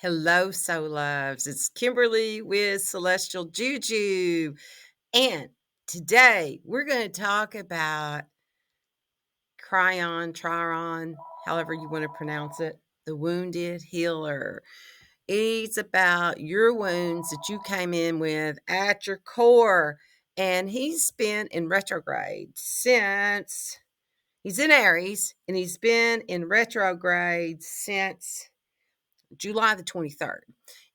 Hello, soul loves. It's Kimberly with Celestial Juju. And today we're going to talk about Chiron, however you want to pronounce it, the wounded healer. It's about your wounds that you came in with at your core. And he's been in retrograde since he's in Aries, and he's been in retrograde since July the 23rd.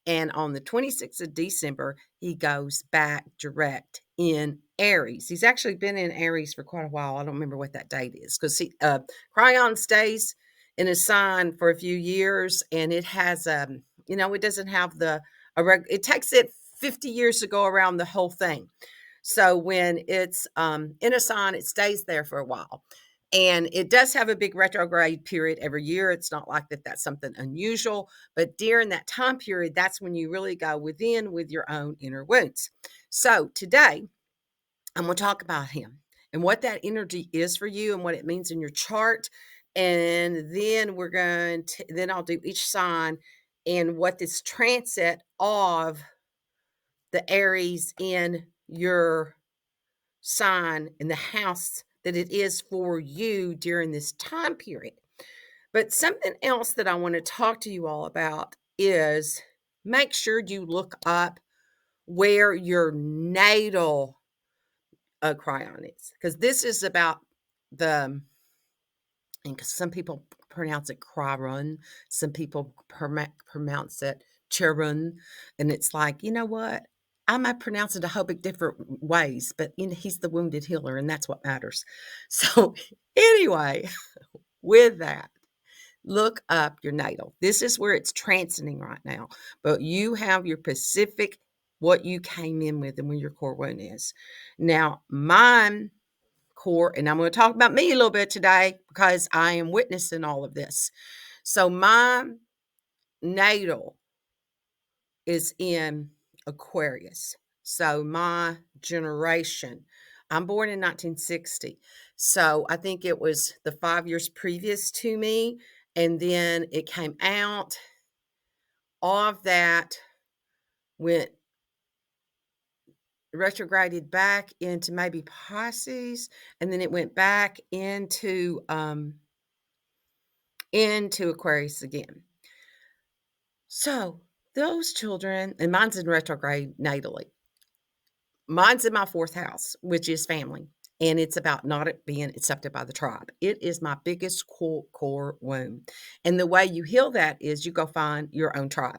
And on the 26th of December, he goes back direct in Aries. He's actually been in Aries for quite a while. I don't remember what that date is because Chiron stays in a sign for a few years, and it has it doesn't have it takes it 50 years to go around the whole thing. So when it's in a sign, it stays there for a while. And it does have a big retrograde period every year. It's not like that's something unusual, but during that time period, that's when you really go within with your own inner wounds. So today, I'm going to talk about him and what that energy is for you and what it means in your chart. And then then I'll do each sign and what this transit of the Aries in your sign in the house that it is for you during this time period. But something else that I want to talk to you all about is make sure you look up where your natal Chiron is, because this is about and some people pronounce it Chiron, some people pronounce it Chiron, and it's like, you know what? I might pronounce it a whole bit different ways, but he's the wounded healer, and that's what matters. So anyway, with that, look up your natal. This is where it's transiting right now, but you have your Pacific, what you came in with, and where your core wound is. Now, mine core, and I'm going to talk about me a little bit today because I am witnessing all of this. So my natal is in Aquarius. So my generation, I'm born in 1960. So I think it was the 5 years previous to me. And then it came out of that, went retrograded back into maybe Pisces, and then it went back into Aquarius again. So those children, and mine's in retrograde natally. Mine's in my fourth house, which is family. And it's about not being accepted by the tribe. It is my biggest core wound. And the way you heal that is you go find your own tribe.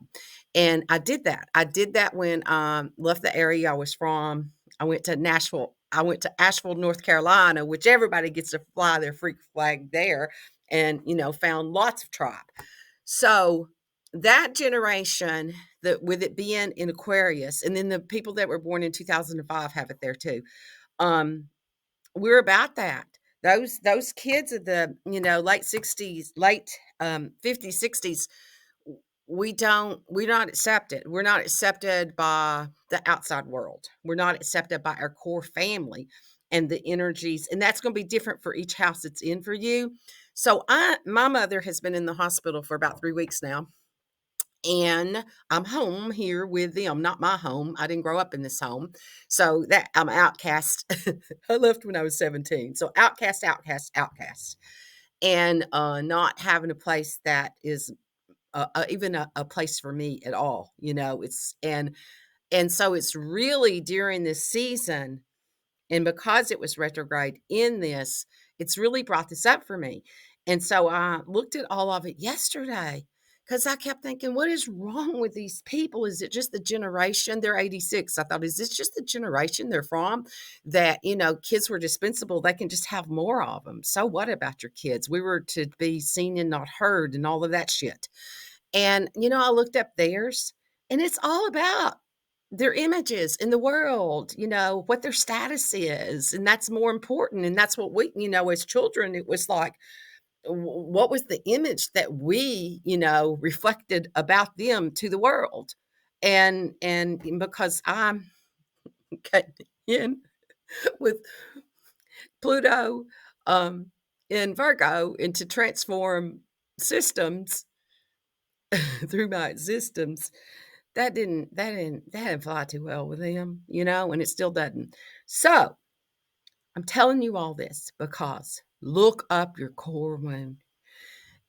And I did that. I did that when I left the area I was from. I went to Nashville. I went to Asheville, North Carolina, which everybody gets to fly their freak flag there, and, found lots of tribe. So that generation, that with it being in Aquarius, and then the people that were born in 2005 have it there too. We're about that. Those kids of the late 60s, late 50s, 60s, we're not accepted. We're not accepted by the outside world. We're not accepted by our core family and the energies, and that's going to be different for each house it's in for you. So my mother has been in the hospital for about 3 weeks now. And I'm home here with them, not my home. I didn't grow up in this home. So that I'm outcast. I left when I was 17. So outcast, outcast, outcast. And not having a place that is even a place for me at all. And so it's really during this season, and because it was retrograde in this, it's really brought this up for me. And so I looked at all of it yesterday because I kept thinking, what is wrong with these people? Is it just the generation? They're 86. I thought, is this just the generation they're from that, kids were dispensable? They can just have more of them. So what about your kids? We were to be seen and not heard and all of that shit. And, I looked up theirs, and it's all about their images in the world, what their status is. And that's more important. And that's what we, as children, it was like, what was the image that we, reflected about them to the world? And because I'm in with Pluto in Virgo into transform systems, through my existence, that didn't fly too well with him, and it still doesn't. So I'm telling you all this because look up your core wound,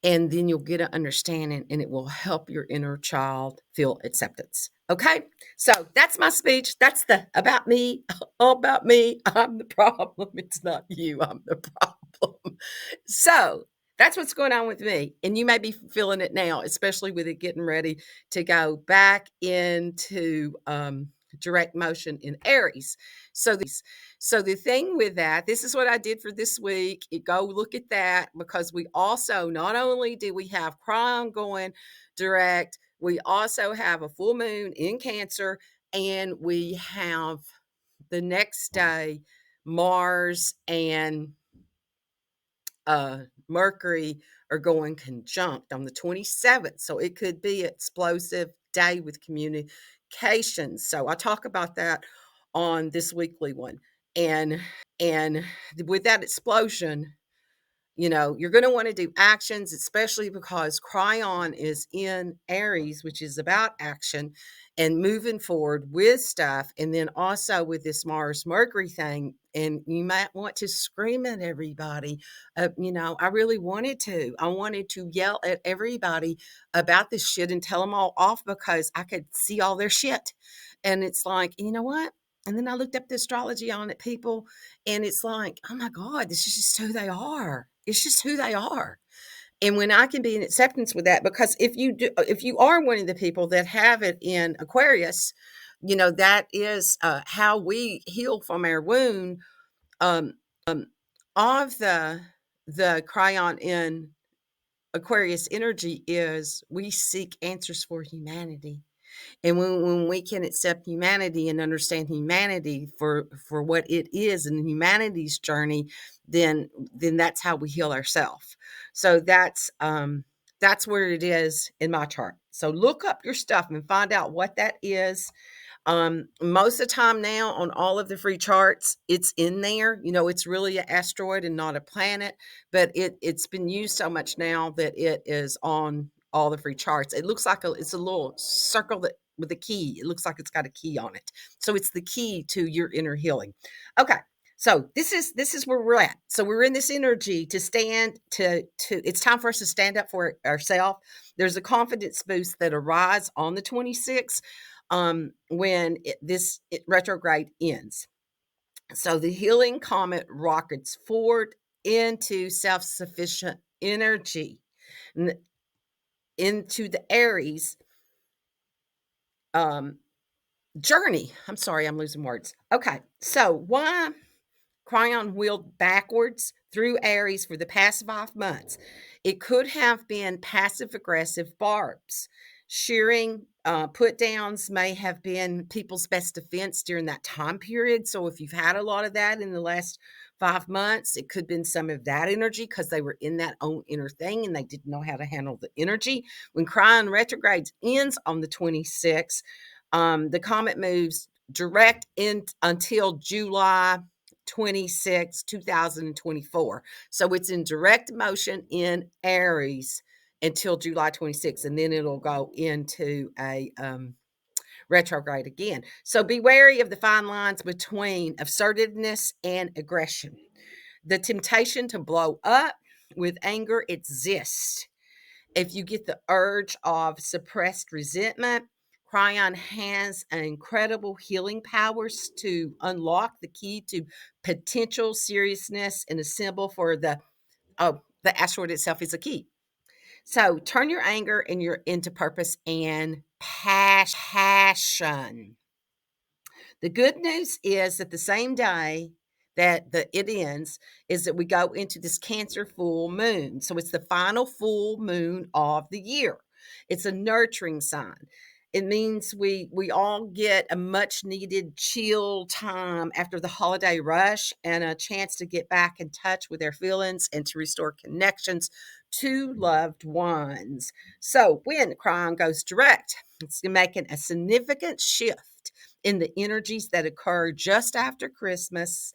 and then you'll get an understanding, and it will help your inner child feel acceptance. Okay, so that's my speech. That's the about me, all about me. I'm the problem. It's not you. I'm the problem. So that's what's going on with me. And you may be feeling it now, especially with it getting ready to go back into direct motion in Aries. So the thing with that, this is what I did for this week. Go look at that, because we also, not only do we have Chiron going direct, we also have a full moon in Cancer, and we have the next day Mars and Mercury are going conjunct on the 27th. So it could be an explosive day with communications. So I talk about that on this weekly one. And with that explosion, you're going to want to do actions, especially because Chiron is in Aries, which is about action and moving forward with stuff. And then also with this Mars Mercury thing, and you might want to scream at everybody. I really wanted to. I wanted to yell at everybody about this shit and tell them all off, because I could see all their shit. And it's like, you know what? And then I looked up the astrology on it, people, and it's like, oh my God, this is just who they are. It's just who they are. And when I can be in acceptance with that, because if you are one of the people that have it in Aquarius, that is how we heal from our wound. Um, of the Cryon in Aquarius energy is we seek answers for humanity. And when we can accept humanity and understand humanity for what it is and humanity's journey, then that's how we heal ourselves. So that's where it is in my chart. So look up your stuff and find out what that is. Most of the time now on all of the free charts, it's in there. It's really an asteroid and not a planet, but it's been used so much now that it is on all the free charts. It looks like it's a little circle that with a key. It looks like it's got a key on it. So it's the key to your inner healing. Okay. So this is where we're at. So we're in this energy to stand to it's time for us to stand up for ourselves. There's a confidence boost that arises on the 26th when this retrograde ends. So the healing comet rockets forward into self-sufficient energy, into the Aries journey. I'm sorry, I'm losing words. Okay, so why Chiron wheeled backwards through Aries for the past 5 months? It could have been passive aggressive barbs. Shearing put downs may have been people's best defense during that time period. So if you've had a lot of that in the last 5 months, it could have been some of that energy because they were in that own inner thing and they didn't know how to handle the energy. When Chiron retrogrades ends on the 26th, the comet moves direct in until July 26, 2024. So it's in direct motion in Aries until July 26th, and then it'll go into a retrograde again. So be wary of the fine lines between assertiveness and aggression. The temptation to blow up with anger exists. If you get the urge of suppressed resentment, Cryon has incredible healing powers to unlock the key to potential seriousness, and a symbol for the asteroid itself is a key. So turn your anger and your into purpose and passion. The good news is that the same day that it ends is that we go into this Cancer full moon. So it's the final full moon of the year. It's a nurturing sign. It means we all get a much needed chill time after the holiday rush and a chance to get back in touch with our feelings and to restore connections to loved ones. So when Chiron goes direct, it's making a significant shift in the energies that occur just after Christmas,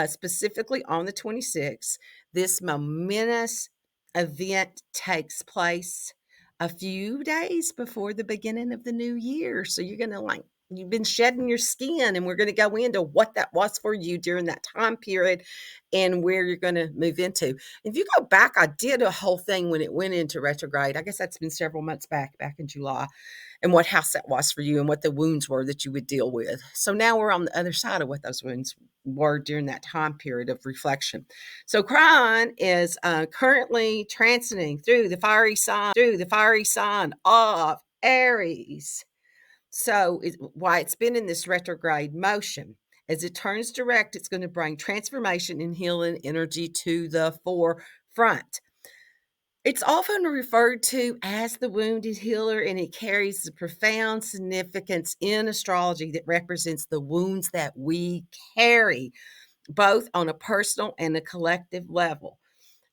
specifically on the 26th. This momentous event takes place. a few days before the beginning of the new year. So you're going to like, you've been shedding your skin, and we're going to go into what that was for you during that time period and where you're going to move into. If you go back, I did a whole thing when it went into retrograde. I guess that's been several months back in July, and what house that was for you and what the wounds were that you would deal with. So now we're on the other side of what those wounds were during that time period of reflection. So Chiron is currently transiting through the fiery sign of Aries. So why it's been in this retrograde motion. As it turns direct, it's going to bring transformation and healing energy to the forefront. It's often referred to as the wounded healer, and it carries the profound significance in astrology that represents the wounds that we carry, both on a personal and a collective level,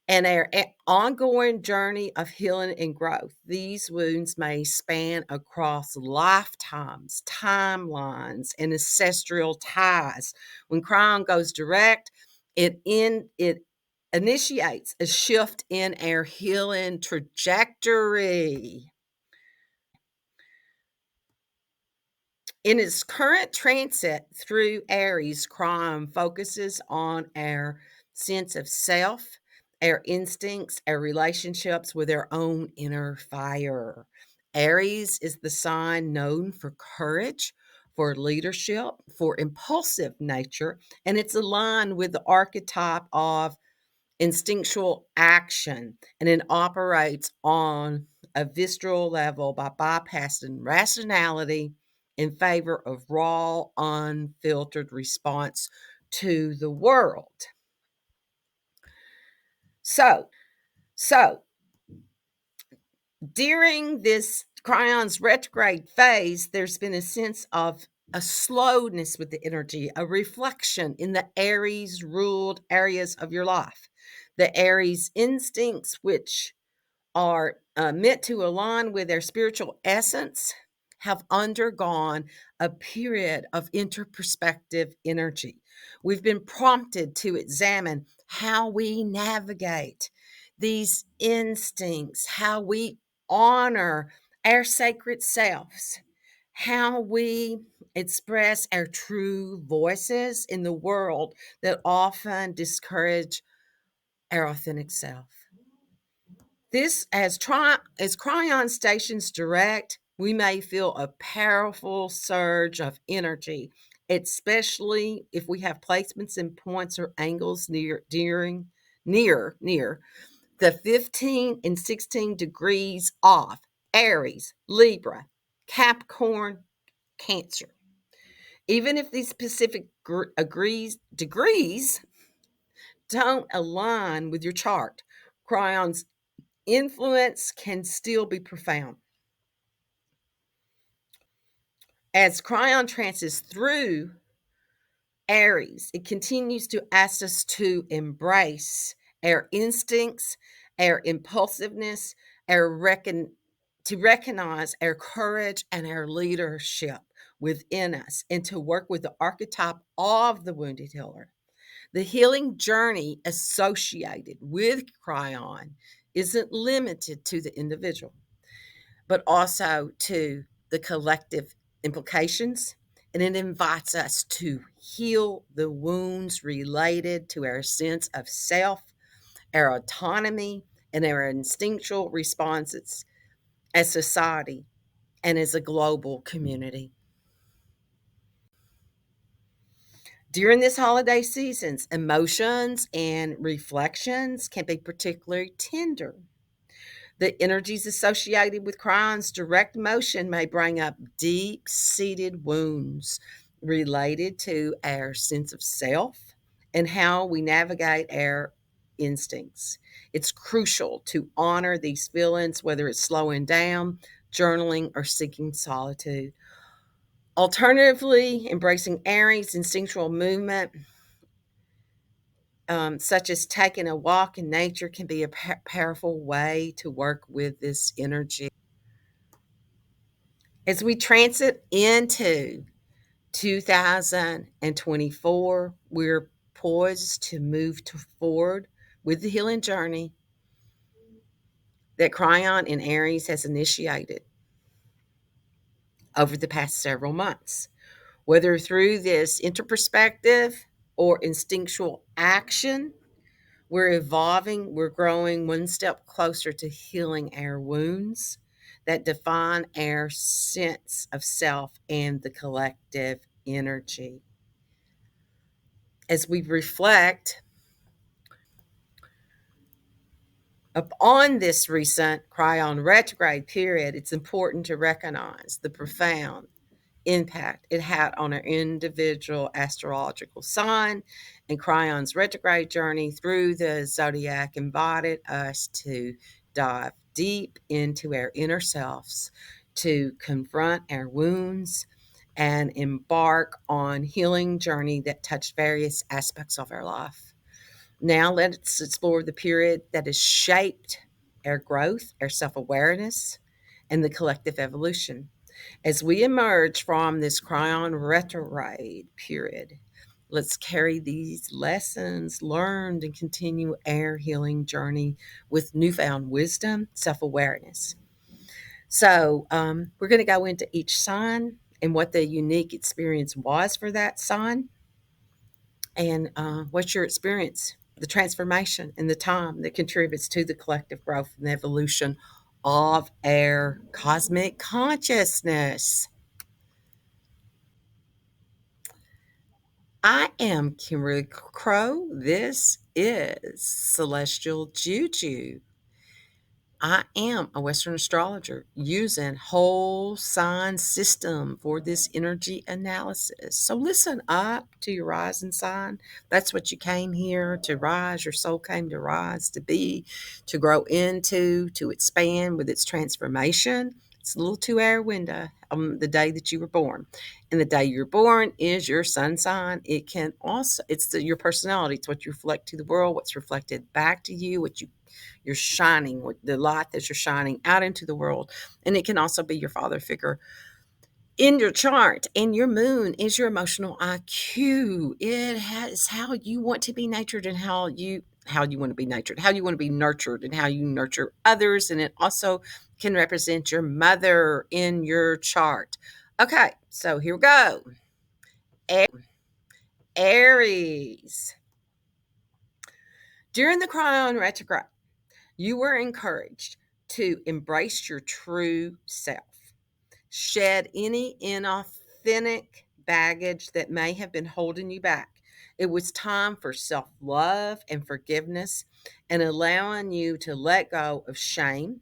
and our ongoing journey of healing and growth. These wounds may span across lifetimes, timelines, and ancestral ties. When Chiron goes direct, it initiates a shift in our healing trajectory. In its current transit through Aries, Chiron focuses on our sense of self, our instincts, our relationships with our own inner fire. Aries is the sign known for courage, for leadership, for impulsive nature, and it's aligned with the archetype of instinctual action, and it operates on a visceral level by bypassing rationality in favor of raw, unfiltered response to the world. So during this Chron's retrograde phase, there's been a sense of a slowness with the energy, a reflection in the Aries ruled areas of your life. The Aries instincts, which are meant to align with their spiritual essence, have undergone a period of interperspective energy. We've been prompted to examine how we navigate these instincts, how we honor our sacred selves, how we express our true voices in the world that often discourage our authentic self. This, as Cryon stations direct, we may feel a powerful surge of energy, especially if we have placements and points or angles near the 15 and 16 degrees off Aries, Libra, Capricorn, Cancer. Even if these specific degrees don't align with your chart, Cryon's influence can still be profound. As Chiron transits through Aries, it continues to ask us to embrace our instincts, our impulsiveness, to recognize our courage and our leadership within us, and to work with the archetype of the wounded healer. The healing journey associated with Chiron isn't limited to the individual, but also to the collective implications. And it invites us to heal the wounds related to our sense of self, our autonomy, and our instinctual responses as society and as a global community. During this holiday seasons, emotions and reflections can be particularly tender. The energies associated with Chiron's direct motion may bring up deep seated wounds related to our sense of self and how we navigate our instincts. It's crucial to honor these feelings, whether it's slowing down, journaling, or seeking solitude. Alternatively, embracing Aries' instinctual movement, such as taking a walk in nature, can be a powerful way to work with this energy. As we transit into 2024, we're poised to move forward with the healing journey that Chiron in Aries has initiated over the past several months. Whether through this interperspective or instinctual action, we're evolving, we're growing one step closer to healing our wounds that define our sense of self and the collective energy. As we reflect upon this recent Chiron retrograde period, it's important to recognize the profound impact it had on our individual astrological sign, and Chiron's retrograde journey through the zodiac invited us to dive deep into our inner selves, to confront our wounds, and embark on healing journey that touched various aspects of our life. Now let's explore the period that has shaped our growth, our self-awareness, and the collective evolution. As we emerge from this Chiron retrograde period, let's carry these lessons learned and continue our healing journey with newfound wisdom, self-awareness. So we're going to go into each sign and what the unique experience was for that sign, and what's your experience, the transformation and the time that contributes to the collective growth and evolution of our cosmic consciousness. I am Kimberly Crow. This is Celestial Juju. I am a Western astrologer using whole sign system for this energy analysis. So listen up to your rising sign. That's what you came here to rise. Your soul came to rise, to be, to grow into, to expand with its transformation. It's a little 2 hour window on the day that you were born. And the day you're born is your sun sign. It can also, your personality. It's what you reflect to the world, what's reflected back to you, what you're shining, with the light that you're shining out into the world. And it can also be your father figure in your chart. And your moon is your emotional IQ. It has how you want to be nurtured and how you want to be nurtured, how you want to be nurtured, and how you nurture others. And it also can represent your mother in your chart. Okay, so here we go. Aries. During the Chiron retrograde, you were encouraged to embrace your true self, shed any inauthentic baggage that may have been holding you back. It was time for self love and forgiveness and allowing you to let go of shame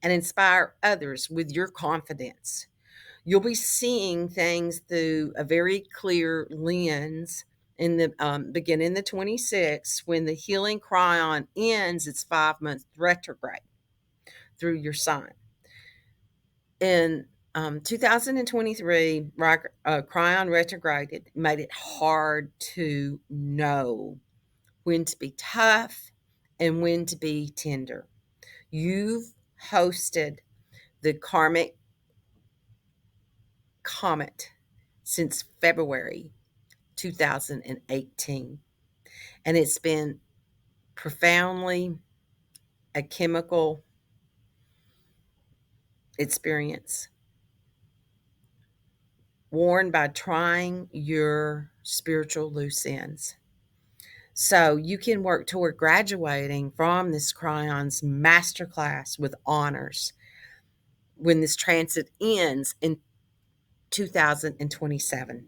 and inspire others with your confidence. You'll be seeing things through a very clear lens in the beginning the 26th, when the healing Chiron ends its 5 month retrograde through your sign. In 2023, Chiron retrograded, made it hard to know when to be tough and when to be tender. You've hosted the karmic comet since February 2018, and it's been profoundly a chemical experience, worn by trying your spiritual loose ends. So you can work toward graduating from this Chiron's masterclass with honors when this transit ends in 2027.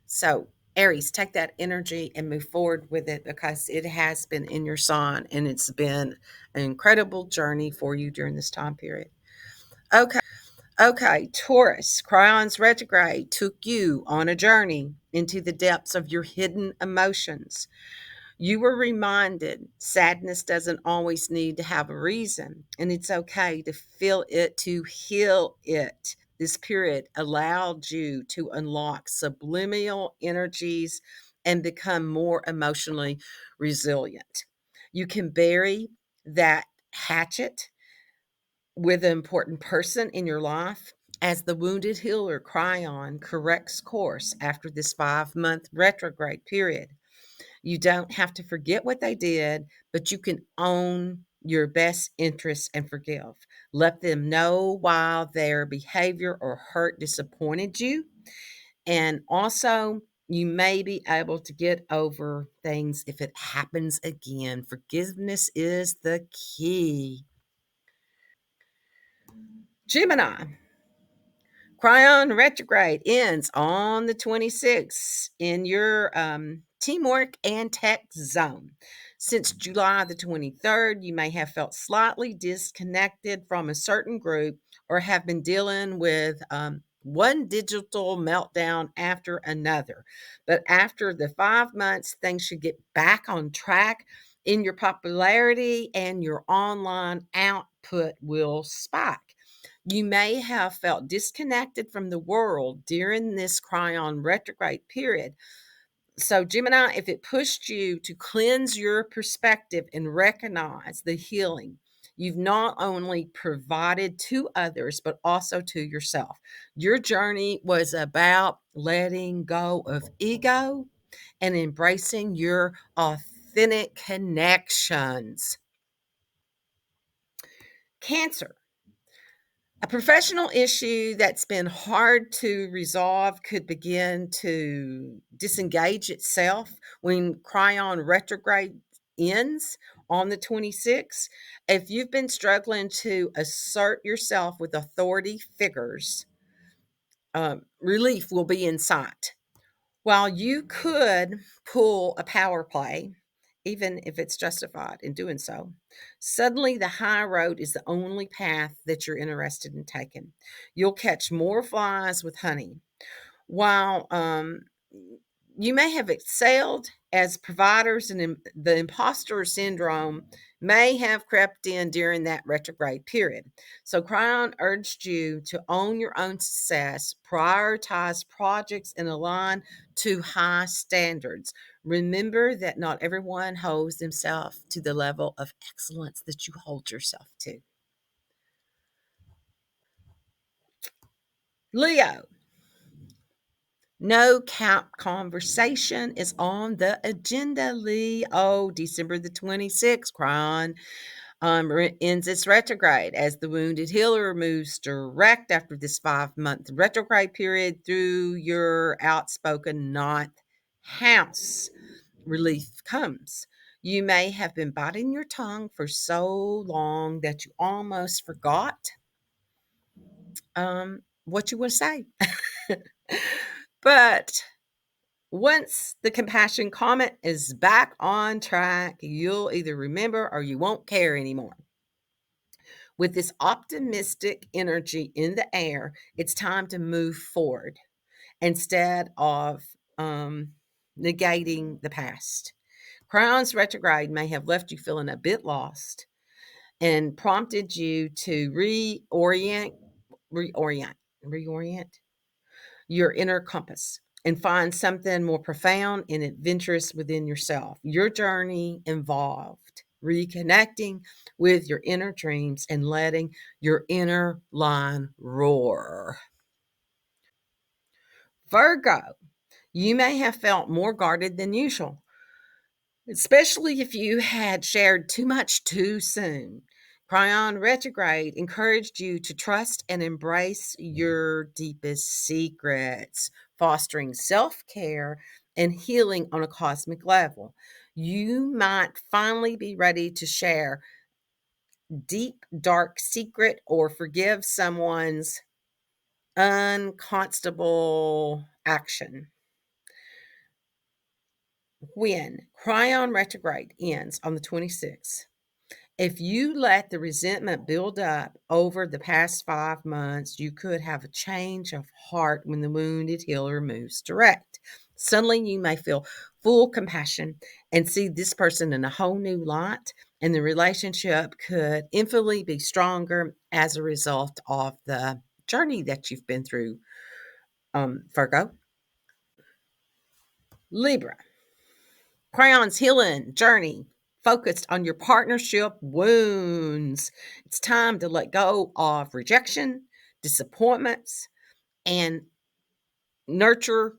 So Aries, take that energy and move forward with it, because it has been in your sign and it's been an incredible journey for you during this time period. Okay, Taurus, Chiron's retrograde took you on a journey into the depths of your hidden emotions. You were reminded sadness doesn't always need to have a reason, and it's okay to feel it, to heal it. This period allowed you to unlock subliminal energies and become more emotionally resilient. You can bury that hatchet with an important person in your life as the wounded healer Chiron corrects course after this 5 month retrograde period. You don't have to forget what they did, but you can own your best interests and forgive. Let them know why their behavior or hurt disappointed you. And also, you may be able to get over things if it happens again. Forgiveness is the key. Gemini, Chiron retrograde ends on the 26th in your teamwork and tech zone. Since July the 23rd, you may have felt slightly disconnected from a certain group or have been dealing with one digital meltdown after another. But after the 5 months, things should get back on track in your popularity, and your online output will spike. You may have felt disconnected from the world during this Chiron retrograde period. So, Gemini, if it pushed you to cleanse your perspective and recognize the healing you've not only provided to others, but also to yourself. Your journey was about letting go of ego and embracing your authentic connections. Cancer. A professional issue that's been hard to resolve could begin to disengage itself when Chiron retrograde ends on the 26th. If you've been struggling to assert yourself with authority figures, relief will be in sight. While you could pull a power play, even if it's justified in doing so, suddenly the high road is the only path that you're interested in taking. You'll catch more flies with honey. While you may have excelled as providers, and the imposter syndrome may have crept in during that retrograde period. So, Crown urged you to own your own success, prioritize projects, and align to high standards. Remember that not everyone holds themselves to the level of excellence that you hold yourself to. Leo, no cap conversation is on the agenda, Leo. December the 26th, Chiron ends its retrograde as the wounded healer moves direct after this 5 month retrograde period through your outspoken ninth house. Relief comes. You may have been biting your tongue for so long that you almost forgot what you want to say. But once the compassion comment is back on track, you'll either remember or you won't care anymore. With this optimistic energy in the air, it's time to move forward instead of negating the past. Crown's retrograde may have left you feeling a bit lost and prompted you to reorient, reorient your inner compass and find something more profound and adventurous within yourself. Your journey involved reconnecting with your inner dreams and letting your inner lion roar. Virgo, you may have felt more guarded than usual, especially if you had shared too much too soon. Chiron retrograde encouraged you to trust and embrace your deepest secrets, fostering self care and healing on a cosmic level. You might finally be ready to share deep, dark secret or forgive someone's unconscionable action. When Chiron retrograde ends on the 26th, if you let the resentment build up over the past 5 months, you could have a change of heart when the wounded healer moves direct. Suddenly, you may feel full compassion and see this person in a whole new light, and the relationship could infinitely be stronger as a result of the journey that you've been through, Virgo. Libra. Crayon's healing journey focused on your partnership wounds. It's time to let go of rejection, disappointments, and nurture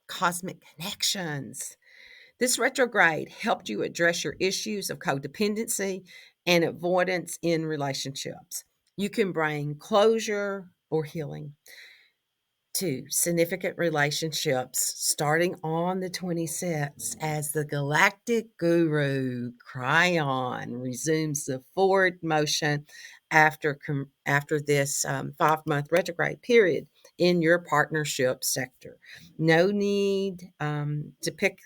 cosmic connections. This retrograde helped you address your issues of codependency and avoidance in relationships. You can bring closure or healing to significant relationships starting on the 26th as the galactic guru Chiron resumes the forward motion after this 5-month retrograde period in your partnership sector. No need to pick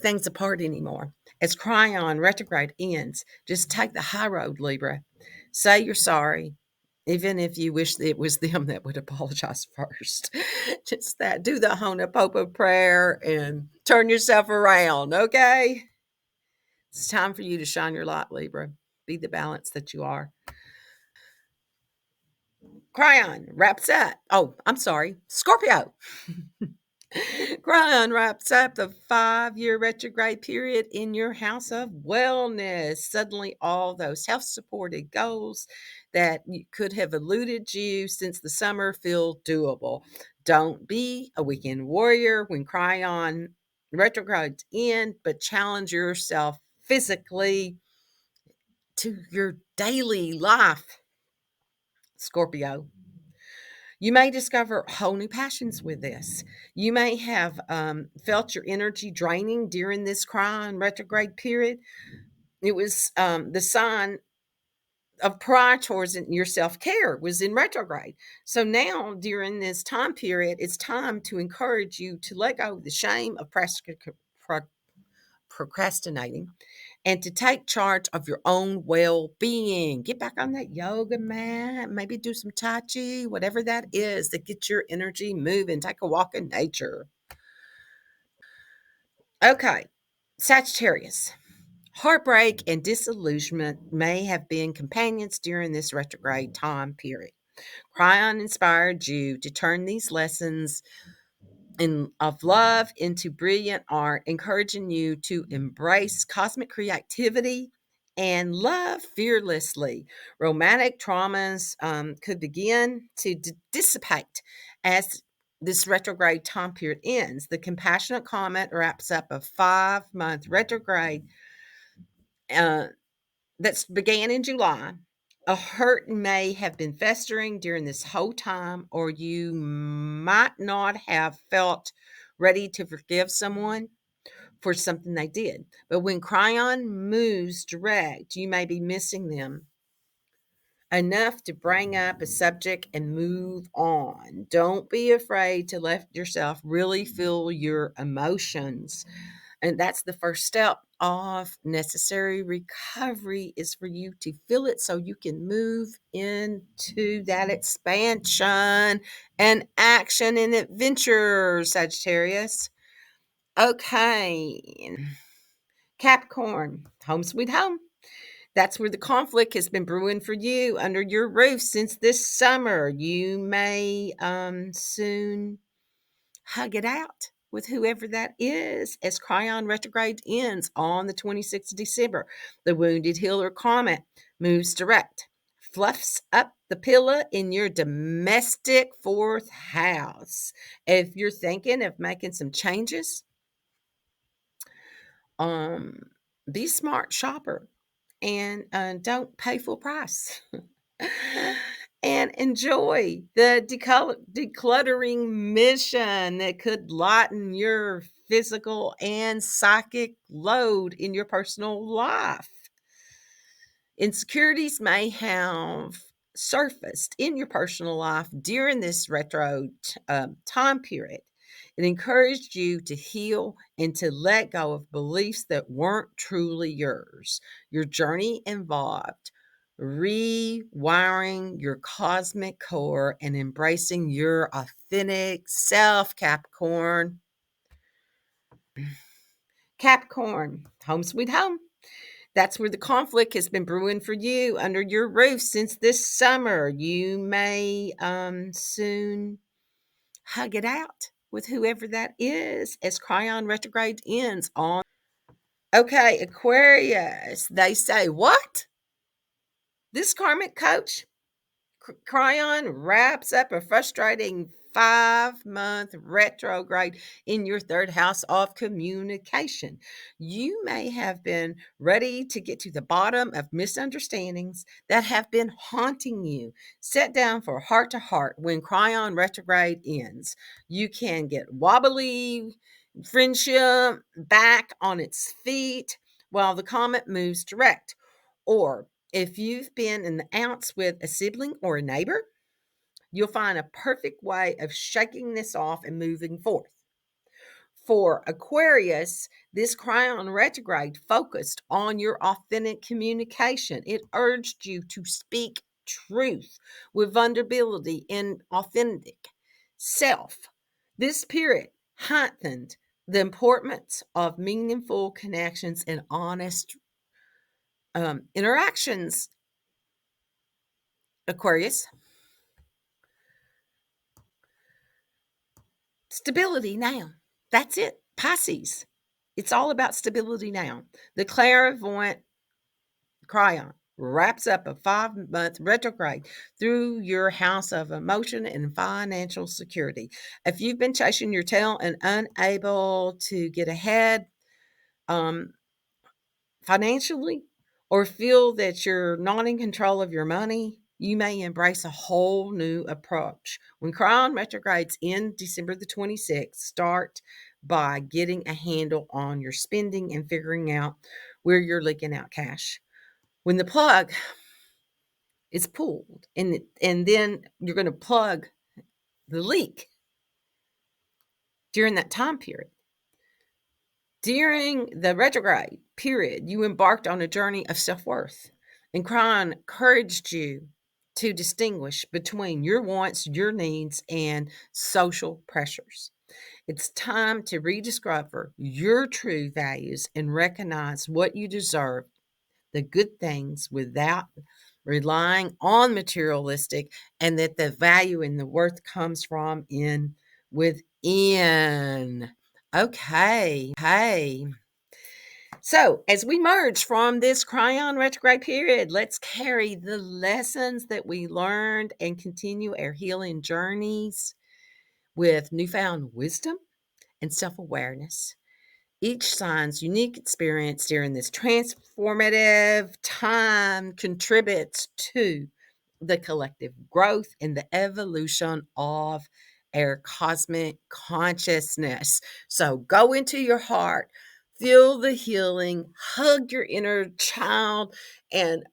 things apart anymore. As Cryon retrograde ends, just take the high road, Libra. Say you're sorry, even if you wish it was them that would apologize first. Just that. Do the Honopopo prayer and turn yourself around, okay? It's time for you to shine your light, Libra. Be the balance that you are. Cryon wraps up. Oh, I'm sorry. Scorpio. Cryon wraps up the 5-year retrograde period in your house of wellness. Suddenly, all those health supported goals that could have eluded you since the summer feel doable. Don't be a weekend warrior when Cryon retrogrades end, but challenge yourself physically to your daily life, Scorpio. You may discover whole new passions with this. You may have felt your energy draining during this Chiron retrograde period. It was the sign of prioritizing your self-care was in retrograde. So now during this time period, it's time to encourage you to let go of the shame of procrastinating and to take charge of your own well-being. Get back on that yoga mat, maybe do some tai chi, whatever that is that gets your energy moving. Take a walk in nature. Okay, Sagittarius. Heartbreak and disillusionment may have been companions during this retrograde time period. Cryon inspired you to turn these lessons of love into brilliant art, encouraging you to embrace cosmic creativity and love fearlessly. Romantic traumas could begin to dissipate as this retrograde time period ends. The compassionate comet wraps up a 5-month retrograde uh, that began in July. A hurt may have been festering during this whole time, or you might not have felt ready to forgive someone for something they did. But when Cryon moves direct, you may be missing them enough to bring up a subject and move on. Don't be afraid to let yourself really feel your emotions. And that's the first step of necessary recovery is for you to feel it so you can move into that expansion and action and adventure, Sagittarius. Okay. Capricorn, home sweet home. That's where the conflict has been brewing for you under your roof since this summer. You may soon hug it out with whoever that is as Cryon retrograde ends on the 26th of December. The wounded healer comet moves direct, fluffs up the pillow in your domestic 4th house. If you're thinking of making some changes, um, be smart shopper and don't pay full price. And enjoy the decluttering mission that could lighten your physical and psychic load in your personal life. Insecurities may have surfaced in your personal life during this retro time period. It encouraged you to heal and to let go of beliefs that weren't truly yours. Your journey involved rewiring your cosmic core and embracing your authentic self, Capricorn. Capricorn, home sweet home. That's where the conflict has been brewing for you under your roof since this summer. You may soon hug it out with whoever that is as Cryon retrograde ends on. Okay, Aquarius. They say, what? This karmic coach Cryon wraps up a frustrating 5-month retrograde in your third house of communication. You may have been ready to get to the bottom of misunderstandings that have been haunting you. Sit down for heart to heart when Chiron retrograde ends. You can get wobbly friendship back on its feet while the comet moves direct. Or if you've been in the outs with a sibling or a neighbor, you'll find a perfect way of shaking this off and moving forth. For Aquarius, this Chiron retrograde focused on your authentic communication. It urged you to speak truth with vulnerability and authentic self. This period heightened the importance of meaningful connections and honest interactions, Aquarius. Stability now. That's it. Pisces. It's all about stability now. The clairvoyant Chiron wraps up a 5-month retrograde through your house of emotion and financial security. If you've been chasing your tail and unable to get ahead um, financially, or feel that you're not in control of your money, you may embrace a whole new approach. When Chiron retrogrades in December the 26th, start by getting a handle on your spending and figuring out where you're leaking out cash. When the plug is pulled, and then you're going to plug the leak during that time period. During the retrograde period, you embarked on a journey of self-worth, and Chiron encouraged you to distinguish between your wants, your needs, and social pressures. It's time to rediscover your true values and recognize what you deserve, the good things, without relying on materialistic, and that the value and the worth comes from in within. Okay. Hey. So, as we merge from this Chiron retrograde period, let's carry the lessons that we learned and continue our healing journeys with newfound wisdom and self awareness. Each sign's unique experience during this transformative time contributes to the collective growth and the evolution of our cosmic consciousness. So go into your heart, feel the healing, hug your inner child, and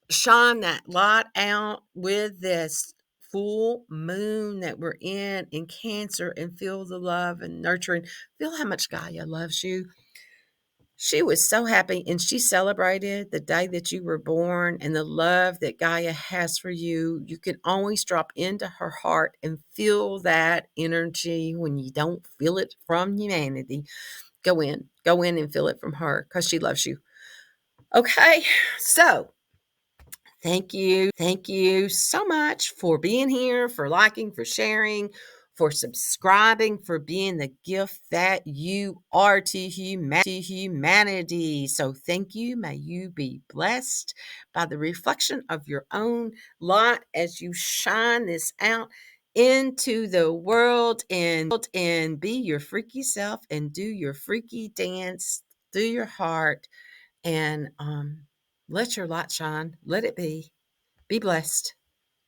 shine that light out with this full moon that we're in Cancer, and feel the love and nurturing. Feel how much Gaia loves you. She was so happy, and she celebrated the day that you were born and the love that Gaia has for you. You can always drop into her heart and feel that energy when you don't feel it from humanity. Go in and feel it from her, because she loves you. Okay, so thank you. Thank you so much for being here, for liking, for sharing, for subscribing, for being the gift that you are to humanity. So thank you. May you be blessed by the reflection of your own light as you shine this out into the world, and be your freaky self and do your freaky dance through your heart, and let your light shine. Let it be. Be blessed.